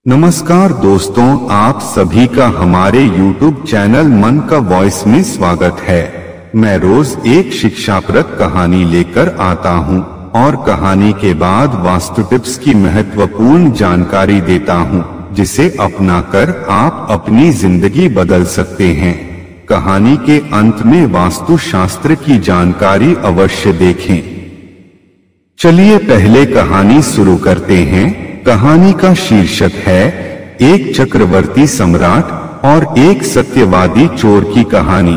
नमस्कार दोस्तों, आप सभी का हमारे YouTube चैनल मन का वॉइस में स्वागत है। मैं रोज एक शिक्षाप्रद कहानी लेकर आता हूं और कहानी के बाद वास्तु टिप्स की महत्वपूर्ण जानकारी देता हूं, जिसे अपनाकर आप अपनी जिंदगी बदल सकते हैं। कहानी के अंत में वास्तु शास्त्र की जानकारी अवश्य देखें। चलिए पहले कहानी शुरू करते हैं। कहानी का शीर्षक है एक चक्रवर्ती सम्राट और एक सत्यवादी चोर की कहानी।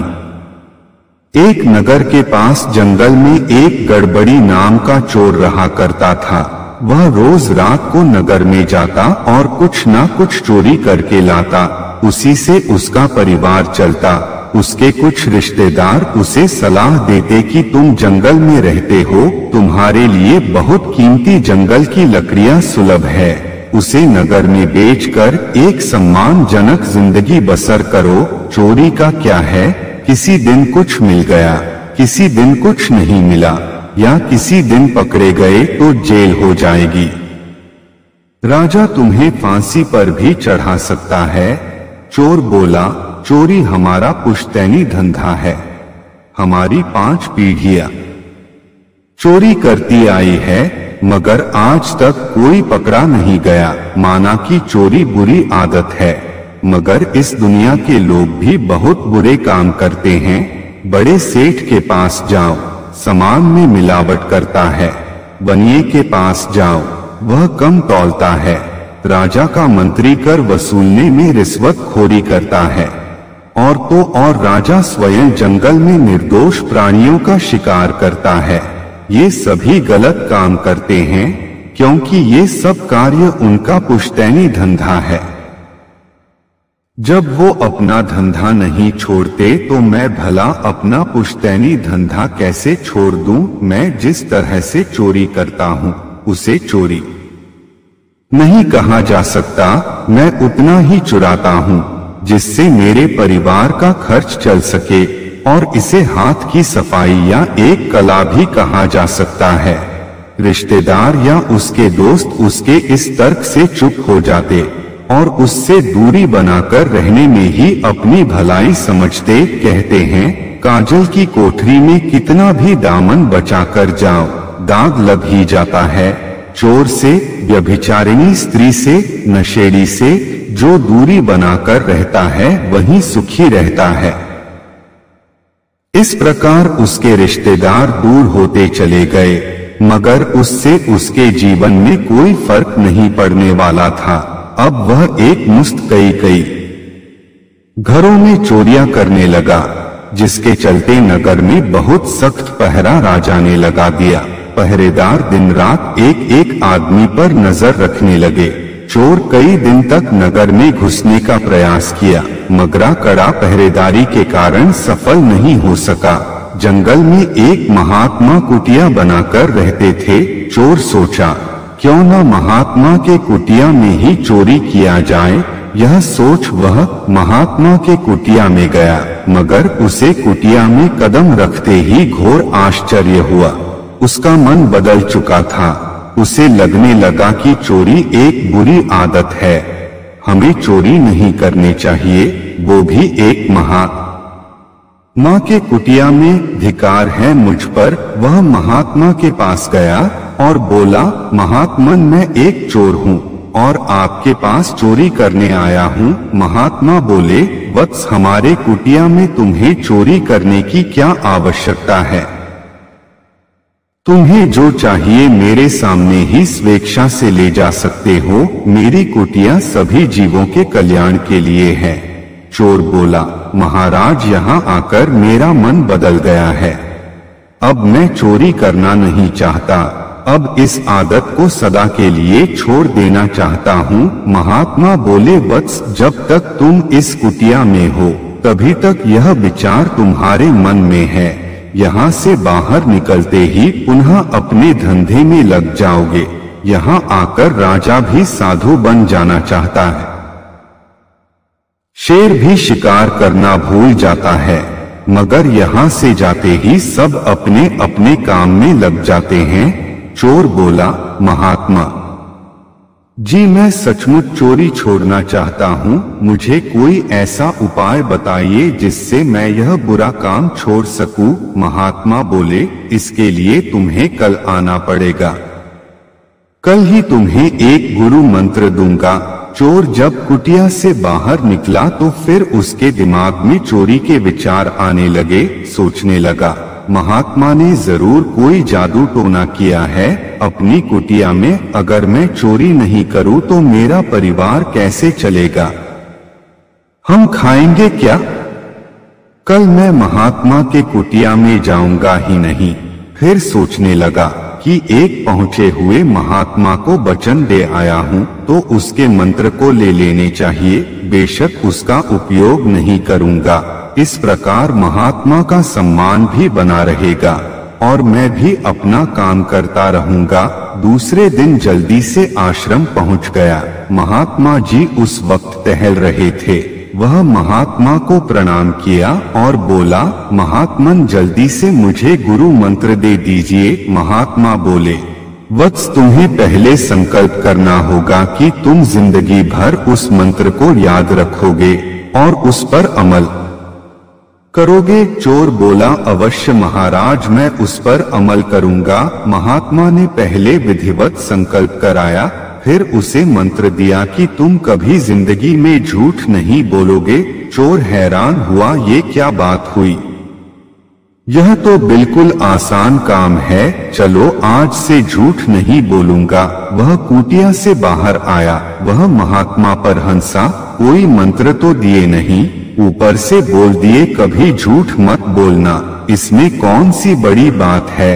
एक नगर के पास जंगल में एक गड़बड़ी नाम का चोर रहा करता था। वह रोज रात को नगर में जाता और कुछ ना कुछ चोरी करके लाता। उसी से उसका परिवार चलता। उसके कुछ रिश्तेदार उसे सलाह देते कि तुम जंगल में रहते हो, तुम्हारे लिए बहुत कीमती जंगल की लकड़ियां सुलभ है, उसे नगर में बेचकर एक सम्मानजनक जिंदगी बसर करो। चोरी का क्या है, किसी दिन कुछ मिल गया, किसी दिन कुछ नहीं मिला, या किसी दिन पकड़े गए तो जेल हो जाएगी। राजा तुम्हें फांसी पर भी चढ़ा सकता है। चोर बोला, चोरी हमारा पुश्तैनी धंधा है, हमारी 5 पीढ़ियां चोरी करती आई है, मगर आज तक कोई पकड़ा नहीं गया। माना कि चोरी बुरी आदत है, मगर इस दुनिया के लोग भी बहुत बुरे काम करते हैं। बड़े सेठ के पास जाओ, सामान में मिलावट करता है। बनिए के पास जाओ, वह कम तौलता है। राजा का मंत्री कर वसूलने में रिश्वतखोरी करता है। और तो और राजा स्वयं जंगल में निर्दोष प्राणियों का शिकार करता है। ये सभी गलत काम करते हैं, क्योंकि ये सब कार्य उनका पुश्तैनी धंधा है। जब वो अपना धंधा नहीं छोड़ते तो मैं भला अपना पुश्तैनी धंधा कैसे छोड़ दूं। मैं जिस तरह से चोरी करता हूं, उसे चोरी नहीं कहा जा सकता। मैं उतना ही चुराता हूं जिससे मेरे परिवार का खर्च चल सके, और इसे हाथ की सफाई या एक कला भी कहा जा सकता है। रिश्तेदार या उसके दोस्त उसके इस तर्क से चुप हो जाते और उससे दूरी बनाकर रहने में ही अपनी भलाई समझते। कहते हैं, काजल की कोठरी में कितना भी दामन बचाकर जाओ, दाग लग ही जाता है। चोर से, व्यभिचारिणी स्त्री से, नशेड़ी से जो दूरी बनाकर रहता है वही सुखी रहता है। इस प्रकार उसके रिश्तेदार दूर होते चले गए, मगर उससे उसके जीवन में कोई फर्क नहीं पड़ने वाला था। अब वह एक मुश्त कई घरों में चोरियां करने लगा, जिसके चलते नगर में बहुत सख्त पहरा राजा ने लगा दिया। पहरेदार दिन रात एक आदमी पर नजर रखने लगे। चोर कई दिन तक नगर में घुसने का प्रयास किया, मगर कड़ा पहरेदारी के कारण सफल नहीं हो सका। जंगल में एक महात्मा कुटिया बनाकर रहते थे। चोर सोचा, क्यों न महात्मा के कुटिया में ही चोरी किया जाए। यह सोच वह महात्मा के कुटिया में गया, मगर उसे कुटिया में कदम रखते ही घोर आश्चर्य हुआ। उसका मन बदल चुका था। उसे लगने लगा कि चोरी एक बुरी आदत है, हमें चोरी नहीं करनी चाहिए, वो भी एक महात्मा के कुटिया में। धिक्कार है मुझ पर। वह महात्मा के पास गया और बोला, महात्मन, मैं एक चोर हूँ और आपके पास चोरी करने आया हूँ। महात्मा बोले, वत्स, हमारे कुटिया में तुम्हें चोरी करने की क्या आवश्यकता है। तुम्हें जो चाहिए मेरे सामने ही स्वेच्छा से ले जा सकते हो। मेरी कुटिया सभी जीवों के कल्याण के लिए है। चोर बोला, महाराज, यहाँ आकर मेरा मन बदल गया है। अब मैं चोरी करना नहीं चाहता। अब इस आदत को सदा के लिए छोड़ देना चाहता हूँ। महात्मा बोले, वत्स, जब तक तुम इस कुटिया में हो तभी तक यह विचार तुम्हारे मन में है। यहाँ से बाहर निकलते ही पुनः अपने धंधे में लग जाओगे। यहाँ आकर राजा भी साधु बन जाना चाहता है, शेर भी शिकार करना भूल जाता है, मगर यहाँ से जाते ही सब अपने अपने काम में लग जाते हैं। चोर बोला, महात्मा, जी मैं सचमुच चोरी छोड़ना चाहता हूँ, मुझे कोई ऐसा उपाय बताइए जिससे मैं यह बुरा काम छोड़ सकूं। महात्मा बोले, इसके लिए तुम्हें कल आना पड़ेगा, कल ही तुम्हें एक गुरु मंत्र दूंगा। चोर जब कुटिया से बाहर निकला तो फिर उसके दिमाग में चोरी के विचार आने लगे। सोचने लगा, महात्मा ने जरूर कोई जादू टोना किया है अपनी कुटिया में। अगर मैं चोरी नहीं करूं तो मेरा परिवार कैसे चलेगा, हम खाएंगे क्या? कल मैं महात्मा के कुटिया में जाऊंगा ही नहीं। फिर सोचने लगा कि एक पहुंचे हुए महात्मा को वचन दे आया हूं तो उसके मंत्र को ले लेने चाहिए, बेशक उसका उपयोग नहीं करूंगा। इस प्रकार महात्मा का सम्मान भी बना रहेगा और मैं भी अपना काम करता रहूंगा। दूसरे दिन जल्दी से आश्रम पहुंच गया। महात्मा जी उस वक्त टहल रहे थे। वह महात्मा को प्रणाम किया और बोला, महात्मन जल्दी से मुझे गुरु मंत्र दे दीजिए। महात्मा बोले, वत्स तुम्हें पहले संकल्प करना होगा कि तुम जिंदगी भर उस मंत्र को याद रखोगे और उस पर अमल करोगे। चोर बोला, अवश्य महाराज, मैं उस पर अमल करूंगा। महात्मा ने पहले विधिवत संकल्प कराया, फिर उसे मंत्र दिया कि तुम कभी जिंदगी में झूठ नहीं बोलोगे। चोर हैरान हुआ, ये क्या बात हुई, यह तो बिल्कुल आसान काम है, चलो आज से झूठ नहीं बोलूंगा। वह कुटिया से बाहर आया। वह महात्मा पर हंसा, कोई मंत्र तो दिए नहीं, ऊपर से बोल दिए कभी झूठ मत बोलना। इसमें कौन सी बड़ी बात है,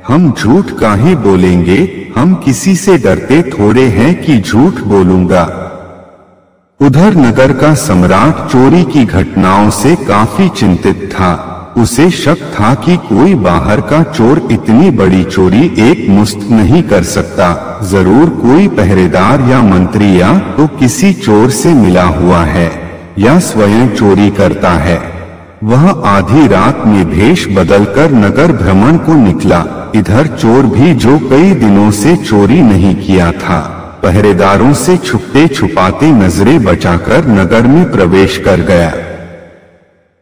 हम झूठ काहे बोलेंगे, हम किसी से डरते थोड़े हैं कि झूठ बोलूंगा। उधर नगर का सम्राट चोरी की घटनाओं से काफी चिंतित था। उसे शक था कि कोई बाहर का चोर इतनी बड़ी चोरी एक मुश्त नहीं कर सकता, जरूर कोई पहरेदार या मंत्री या तो किसी चोर से मिला हुआ है या स्वयं चोरी करता है। वह आधी रात में भेष बदलकर नगर भ्रमण को निकला। इधर चोर भी, जो कई दिनों से चोरी नहीं किया था, पहरेदारों से छुपते छुपाते नजरें बचाकर नगर में प्रवेश कर गया।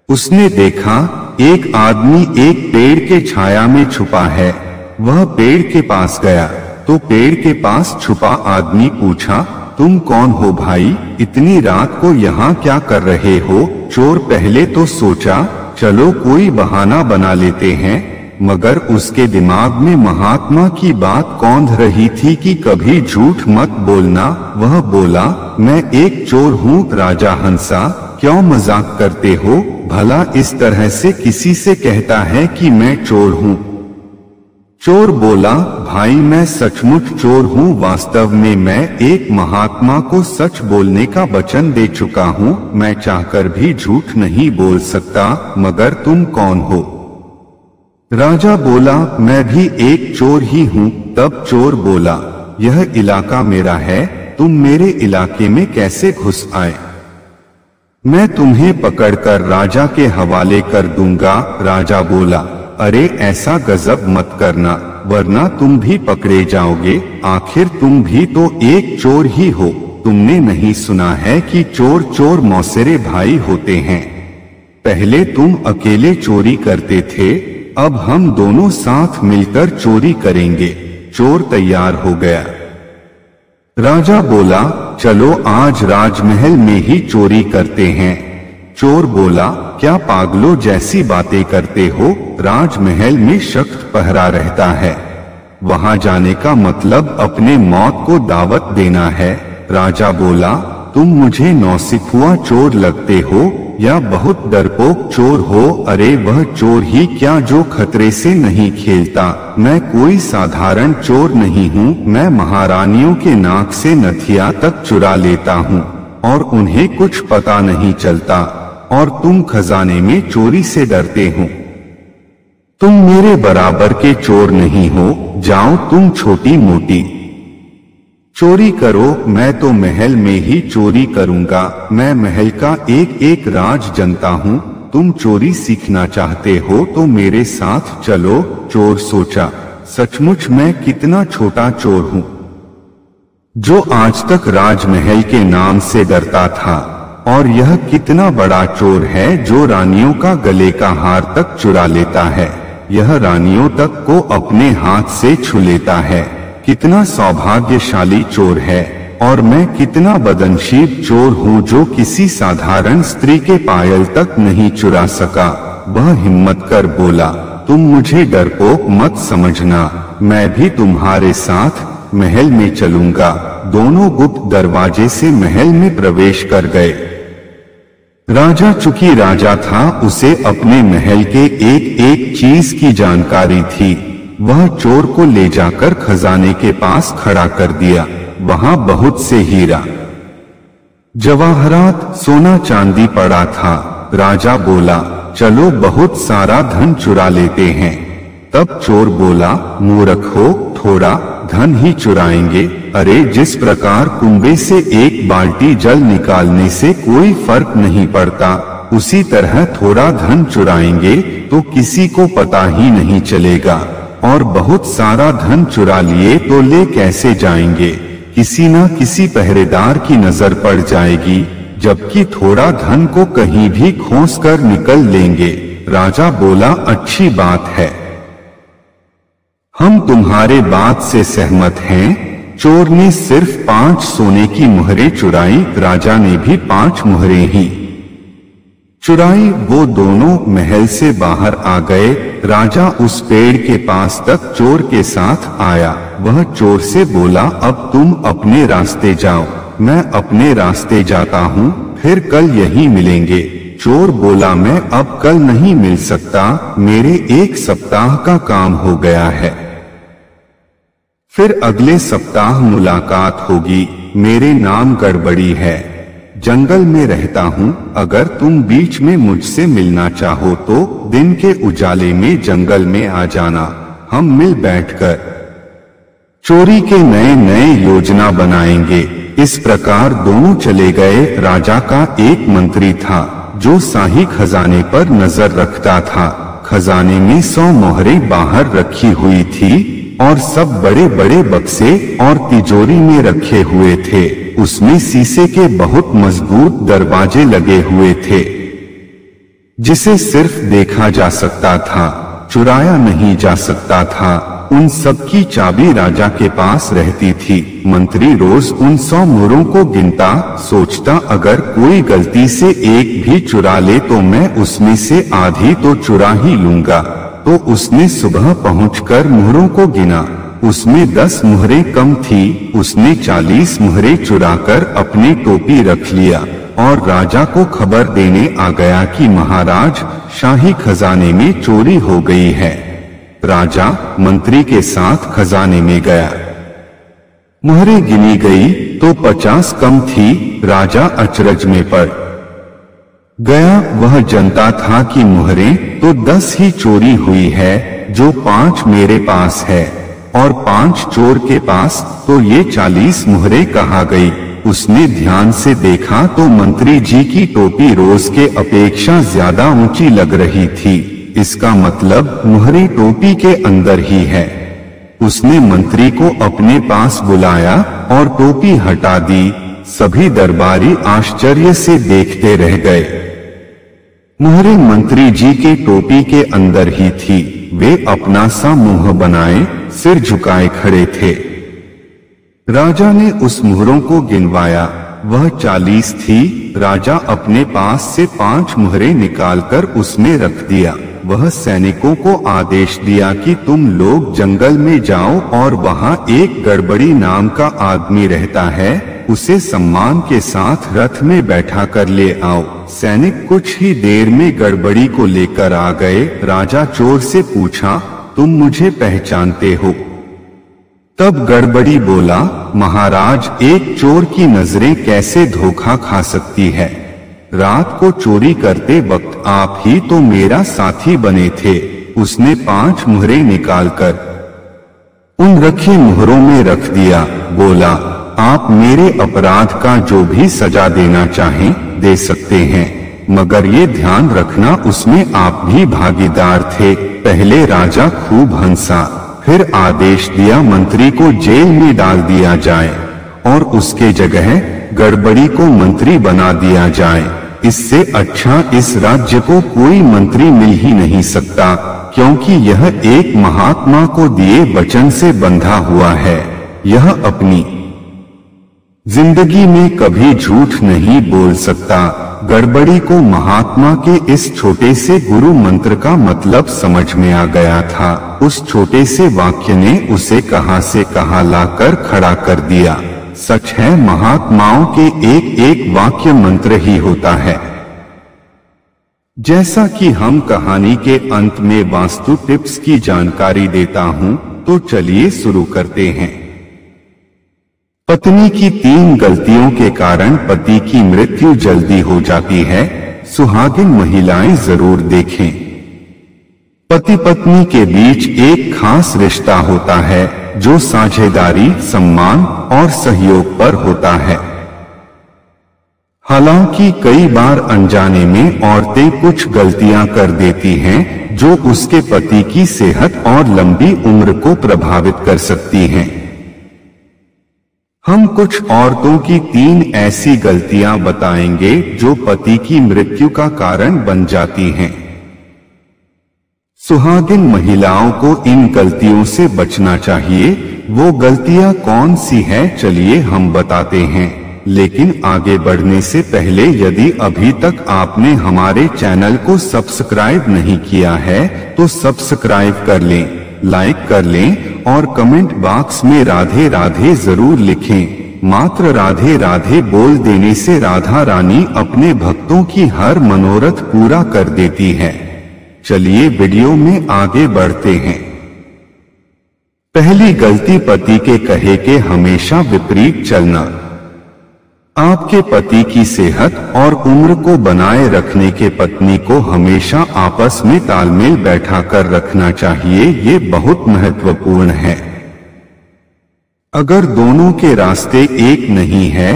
उसने देखा एक आदमी एक पेड़ के छाया में छुपा है। वह पेड़ के पास गया तो पेड़ के पास छुपा आदमी पूछा, तुम कौन हो भाई, इतनी रात को यहाँ क्या कर रहे हो? चोर पहले तो सोचा चलो कोई बहाना बना लेते हैं, मगर उसके दिमाग में महात्मा की बात कौंध रही थी कि कभी झूठ मत बोलना। वह बोला, मैं एक चोर हूँ राजा हंसा, क्यों मजाक करते हो? भला इस तरह से किसी से कहता है कि मैं चोर हूँ? चोर बोला, भाई मैं सचमुच चोर हूँ, वास्तव में मैं एक महात्मा को सच बोलने का वचन दे चुका हूँ। मैं चाहकर भी झूठ नहीं बोल सकता, मगर तुम कौन हो? राजा बोला, मैं भी एक चोर ही हूँ। तब चोर बोला, यह इलाका मेरा है, तुम मेरे इलाके में कैसे घुस आए? मैं तुम्हें पकड़कर राजा के हवाले कर दूंगा। राजा बोला, अरे ऐसा गजब मत करना, वरना तुम भी पकड़े जाओगे। आखिर तुम भी तो एक चोर ही हो। तुमने नहीं सुना है कि चोर चोर मौसेरे भाई होते हैं? पहले तुम अकेले चोरी करते थे, अब हम दोनों साथ मिलकर चोरी करेंगे। चोर तैयार हो गया। राजा बोला, चलो आज राजमहल में ही चोरी करते हैं। चोर बोला, क्या पागलों जैसी बातें करते हो? राजमहल में सख्त पहरा रहता है, वहां जाने का मतलब अपने मौत को दावत देना है। राजा बोला, तुम मुझे नौसिखुआ चोर लगते हो या बहुत डरपोक चोर हो? अरे वह चोर ही क्या जो खतरे से नहीं खेलता। मैं कोई साधारण चोर नहीं हूँ, मैं महारानियों के नाक से नथिया तक चुरा लेता हूँ और उन्हें कुछ पता नहीं चलता, और तुम खजाने में चोरी से डरते हो। तुम मेरे बराबर के चोर नहीं हो, जाओ तुम छोटी मोटी चोरी करो, मैं तो महल में ही चोरी करूंगा। मैं महल का एक एक राज जनता हूँ। तुम चोरी सीखना चाहते हो तो मेरे साथ चलो। चोर सोचा, सचमुच मैं कितना छोटा चोर हूँ, जो आज तक राजमहल के नाम से डरता था। और यह कितना बड़ा चोर है जो रानियों का गले का हार तक चुरा लेता है। यह रानियों तक को अपने हाथ से छू लेता है। कितना सौभाग्यशाली चोर है। और मैं कितना बदनसीब चोर हूँ जो किसी साधारण स्त्री के पायल तक नहीं चुरा सका। वह हिम्मत कर बोला, तुम मुझे डरपोक मत समझना, मैं भी तुम्हारे साथ महल में चलूंगा। दोनों गुप्त दरवाजे से महल में प्रवेश कर गए। राजा चूंकि राजा था, उसे अपने महल के एक एक चीज की जानकारी थी। वह चोर को ले जाकर खजाने के पास खड़ा कर दिया। वहां बहुत से हीरा जवाहरात सोना चांदी पड़ा था। राजा बोला, चलो बहुत सारा धन चुरा लेते हैं। तब चोर बोला, मूर्ख हो, थोड़ा धन ही चुराएंगे। अरे जिस प्रकार कुंबे से एक बाल्टी जल निकालने से कोई फर्क नहीं पड़ता, उसी तरह थोड़ा धन चुराएंगे तो किसी को पता ही नहीं चलेगा। और बहुत सारा धन चुरा लिए तो ले कैसे जाएंगे, किसी न किसी पहरेदार की नजर पड़ जाएगी, जबकि थोड़ा धन को कहीं भी खोस कर निकल लेंगे। राजा बोला, अच्छी बात है, हम तुम्हारे बात से सहमत हैं। चोर ने सिर्फ 5 सोने की मुहरें चुराई। राजा ने भी 5 मुहरें ही चुराई। वो दोनों महल से बाहर आ गए। राजा उस पेड़ के पास तक चोर के साथ आया। वह चोर से बोला, अब तुम अपने रास्ते जाओ, मैं अपने रास्ते जाता हूँ, फिर कल यहीं मिलेंगे। चोर बोला, मैं अब कल नहीं मिल सकता, मेरे 1 सप्ताह का काम हो गया है, फिर अगले सप्ताह मुलाकात होगी। मेरे नाम गड़बड़ी है, जंगल में रहता हूँ। अगर तुम बीच में मुझसे मिलना चाहो तो दिन के उजाले में जंगल में आ जाना, हम मिल बैठकर चोरी के नए नए योजना बनाएंगे। इस प्रकार दोनों चले गए। राजा का एक मंत्री था जो शाही खजाने पर नजर रखता था। खजाने में 100 मोहरें बाहर रखी हुई थी और सब बड़े बड़े बक्से और तिजोरी में रखे हुए थे। उसमें शीशे के बहुत मजबूत दरवाजे लगे हुए थे जिसे सिर्फ देखा जा सकता था, चुराया नहीं जा सकता था। उन सब की चाबी राजा के पास रहती थी। मंत्री रोज उन 100 मोहरों को गिनता, सोचता अगर कोई गलती से एक भी चुरा ले तो मैं उसमें से आधी तो चुरा ही लूंगा। तो उसने सुबह पहुंचकर मोहरों को गिना। उसमें 10 मोहरें कम थी। उसने 40 मोहरें चुराकर अपनी टोपी रख लिया और राजा को खबर देने आ गया कि महाराज, शाही खजाने में चोरी हो गई है। राजा मंत्री के साथ खजाने में गया। मोहरें गिनी गई तो 50 कम थी। राजा अचरज में पड़ गया। वह जानता था कि मोहरें तो 10 ही चोरी हुई है, जो 5 मेरे पास है और 5 चोर के पास, तो ये 40 मोहरें कहाँ गई। उसने ध्यान से देखा तो मंत्री जी की टोपी रोज के अपेक्षा ज्यादा ऊंची लग रही थी। इसका मतलब मोहरें टोपी के अंदर ही है। उसने मंत्री को अपने पास बुलाया और टोपी हटा दी। सभी दरबारी आश्चर्य से देखते रह गए। मोहरें मंत्री जी के टोपी के अंदर ही थी। वे अपना सा मुंह बनाए सिर झुकाए खड़े थे। राजा ने उस मोहरों को गिनवाया, वह 40 थी। राजा अपने पास से 5 मोहरें निकालकर उसमें रख दिया। वह सैनिकों को आदेश दिया कि तुम लोग जंगल में जाओ और वहां एक गड़बड़ी नाम का आदमी रहता है, उसे सम्मान के साथ रथ में बैठा कर ले आओ। सैनिक कुछ ही देर में गड़बड़ी को लेकर आ गए। राजा चोर से पूछा, तुम मुझे पहचानते हो? तब गड़बड़ी बोला, महाराज, एक चोर की नजरें कैसे धोखा खा सकती है। रात को चोरी करते वक्त आप ही तो मेरा साथी बने थे। उसने 5 मोहरें निकालकर उन रखे मोहरों में रख दिया। बोला, आप मेरे अपराध का जो भी सजा देना चाहें दे सकते हैं, मगर ये ध्यान रखना उसमें आप भी भागीदार थे। पहले राजा खूब हंसा, फिर आदेश दिया मंत्री को जेल में डाल दिया जाए और उसके जगह गड़बड़ी को मंत्री बना दिया जाए। इससे अच्छा इस राज्य को कोई मंत्री मिल ही नहीं सकता, क्योंकि यह एक महात्मा को दिए वचन से बंधा हुआ है। यह अपनी जिंदगी में कभी झूठ नहीं बोल सकता। गड़बड़ी को महात्मा के इस छोटे से गुरु मंत्र का मतलब समझ में आ गया था। उस छोटे से वाक्य ने उसे कहां से कहां लाकर खड़ा कर दिया। सच है, महात्माओं के एक एक वाक्य मंत्र ही होता है। जैसा कि हम कहानी के अंत में वास्तु टिप्स की जानकारी देता हूं, तो चलिए शुरू करते हैं। पत्नी की 3 गलतियों के कारण पति की मृत्यु जल्दी हो जाती है। सुहागिन महिलाएं जरूर देखें। पति पत्नी के बीच एक खास रिश्ता होता है जो साझेदारी, सम्मान और सहयोग पर होता है। हालांकि कई बार अनजाने में औरतें कुछ गलतियां कर देती हैं जो उसके पति की सेहत और लंबी उम्र को प्रभावित कर सकती हैं। हम कुछ औरतों की 3 ऐसी गलतियां बताएंगे जो पति की मृत्यु का कारण बन जाती हैं। सुहागिन महिलाओं को इन गलतियों से बचना चाहिए। वो गलतियां कौन सी है, चलिए हम बताते हैं। लेकिन आगे बढ़ने से पहले यदि अभी तक आपने हमारे चैनल को सब्सक्राइब नहीं किया है तो सब्सक्राइब कर लें, लाइक कर लें और कमेंट बॉक्स में राधे राधे जरूर लिखें। मात्र राधे राधे बोल देने से राधा रानी अपने भक्तों की हर मनोरथ पूरा कर देती है। चलिए वीडियो में आगे बढ़ते हैं। पहली गलती, पति के कहे के हमेशा विपरीत चलना। आपके पति की सेहत और उम्र को बनाए रखने के पत्नी को हमेशा आपस में तालमेल बैठा कर रखना चाहिए। ये बहुत महत्वपूर्ण है। अगर दोनों के रास्ते एक नहीं है,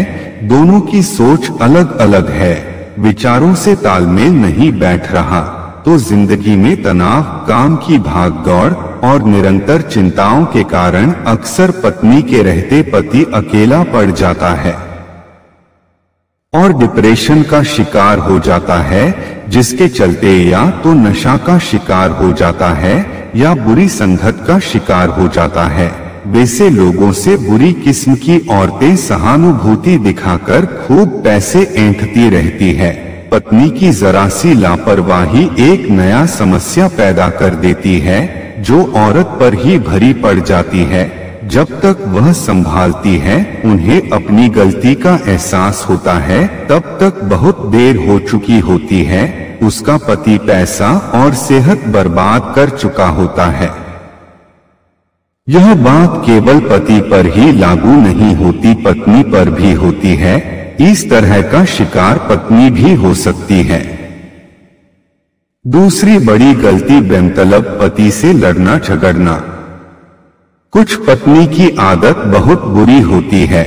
दोनों की सोच अलग अलग है, विचारों से तालमेल नहीं बैठ रहा, तो जिंदगी में तनाव, काम की भागदौड़ और निरंतर चिंताओं के कारण अक्सर पत्नी के रहते पति अकेला पड़ जाता है और डिप्रेशन का शिकार हो जाता है, जिसके चलते या तो नशा का शिकार हो जाता है या बुरी संगत का शिकार हो जाता है। वैसे लोगों से बुरी किस्म की औरतें सहानुभूति दिखाकर खूब पैसे ऐंठती रहती है। पत्नी की जरा सी लापरवाही एक नया समस्या पैदा कर देती है जो औरत पर ही भरी पड़ जाती है। जब तक वह संभालती है, उन्हें अपनी गलती का एहसास होता है, तब तक बहुत देर हो चुकी होती है। उसका पति पैसा और सेहत बर्बाद कर चुका होता है। यह बात केवल पति पर ही लागू नहीं होती, पत्नी पर भी होती है। इस तरह का शिकार पत्नी भी हो सकती है। दूसरी बड़ी गलती, बेमतलब पति से लड़ना झगड़ना। कुछ पत्नी की आदत बहुत बुरी होती है।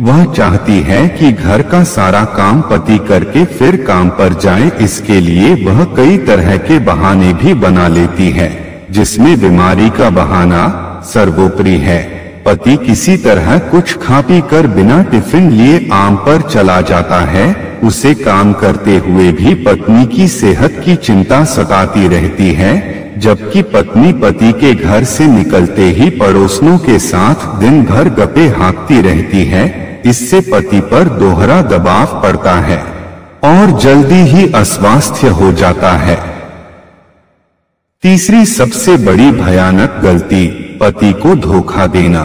वह चाहती है कि घर का सारा काम पति करके फिर काम पर जाए। इसके लिए वह कई तरह के बहाने भी बना लेती है, जिसमें बीमारी का बहाना सर्वोपरि है। पति किसी तरह कुछ खा पी कर बिना टिफिन लिए आम पर चला जाता है। उसे काम करते हुए भी पत्नी की सेहत की चिंता सताती रहती है, जबकि पत्नी पति के घर से निकलते ही पड़ोसियों के साथ दिन भर गप्पे हाँकती रहती है। इससे पति पर दोहरा दबाव पड़ता है और जल्दी ही अस्वास्थ्य हो जाता है। तीसरी सबसे बड़ी भयानक गलती, पति को धोखा देना।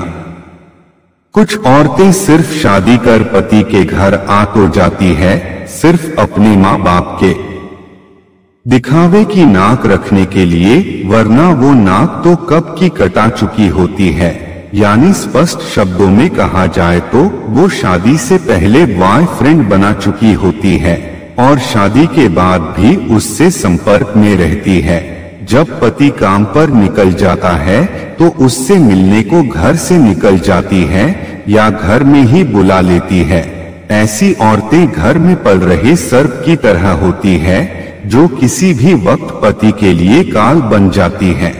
कुछ औरतें सिर्फ शादी कर पति के घर आ तो जाती है, सिर्फ अपने माँ बाप के दिखावे की नाक रखने के लिए, वरना वो नाक तो कब की कटा चुकी होती है। यानी स्पष्ट शब्दों में कहा जाए तो वो शादी से पहले बॉयफ्रेंड बना चुकी होती है और शादी के बाद भी उससे संपर्क में रहती है। जब पति काम पर निकल जाता है तो उससे मिलने को घर से निकल जाती है या घर में ही बुला लेती है। ऐसी औरतें घर में पल रहे सर्प की तरह होती है, जो किसी भी वक्त पति के लिए काल बन जाती है।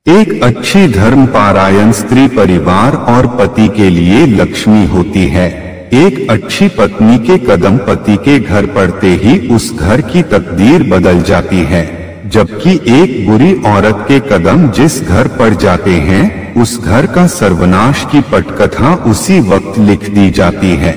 एक अच्छी धर्मपरायण स्त्री परिवार और पति के लिए लक्ष्मी होती है। एक अच्छी पत्नी के कदम पति के घर पड़ते ही उस घर की तकदीर बदल जाती है, जबकि एक बुरी औरत के कदम जिस घर पड़ जाते हैं उस घर का सर्वनाश की पटकथा उसी वक्त लिख दी जाती है।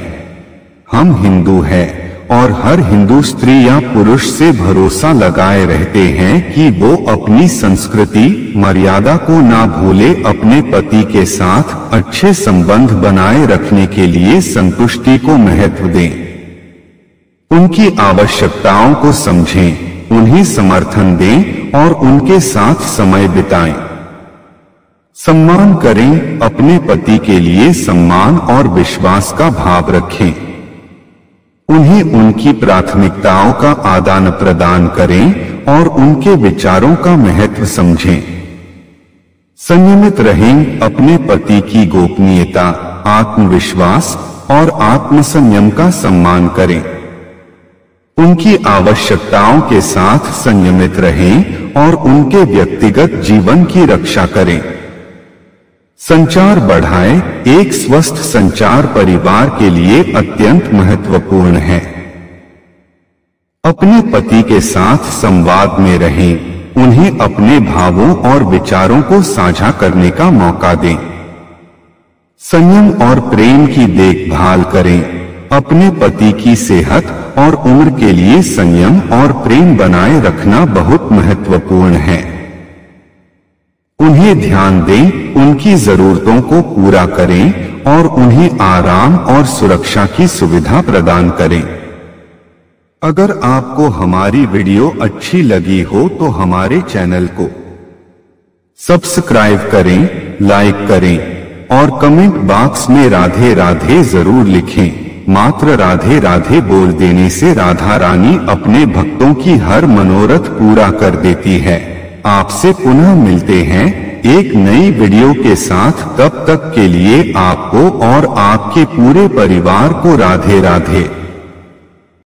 हम हिंदू हैं और हर हिंदू स्त्री या पुरुष से भरोसा लगाए रहते हैं कि वो अपनी संस्कृति मर्यादा को ना भूले, अपने पति के साथ अच्छे संबंध बनाए रखने के लिए संतुष्टि को महत्व दें, उनकी आवश्यकताओं को समझें, उन्हें समर्थन दें और उनके साथ समय बिताएं। सम्मान करें, अपने पति के लिए सम्मान और विश्वास का भाव रखें। उन्हें उनकी प्राथमिकताओं का आदान प्रदान करें और उनके विचारों का महत्व समझें। संयमित रहें, अपने पति की गोपनीयता, आत्मविश्वास और आत्मसंयम का सम्मान करें। उनकी आवश्यकताओं के साथ संयमित रहें और उनके व्यक्तिगत जीवन की रक्षा करें। संचार बढ़ाएं, एक स्वस्थ संचार परिवार के लिए अत्यंत महत्वपूर्ण है। अपने पति के साथ संवाद में रहें, उन्हें अपने भावों और विचारों को साझा करने का मौका दें। संयम और प्रेम की देखभाल करें, अपने पति की सेहत और उम्र के लिए संयम और प्रेम बनाए रखना बहुत महत्वपूर्ण है। उन्हें ध्यान दें, उनकी जरूरतों को पूरा करें और उन्हें आराम और सुरक्षा की सुविधा प्रदान करें। अगर आपको हमारी वीडियो अच्छी लगी हो तो हमारे चैनल को सब्सक्राइब करें, लाइक करें और कमेंट बॉक्स में राधे राधे जरूर लिखें। मात्र राधे राधे बोल देने से राधा रानी अपने भक्तों की हर मनोरथ पूरा कर देती है। आपसे पुनः मिलते हैं एक नई वीडियो के साथ, तब तक के लिए आपको और आपके पूरे परिवार को राधे राधे।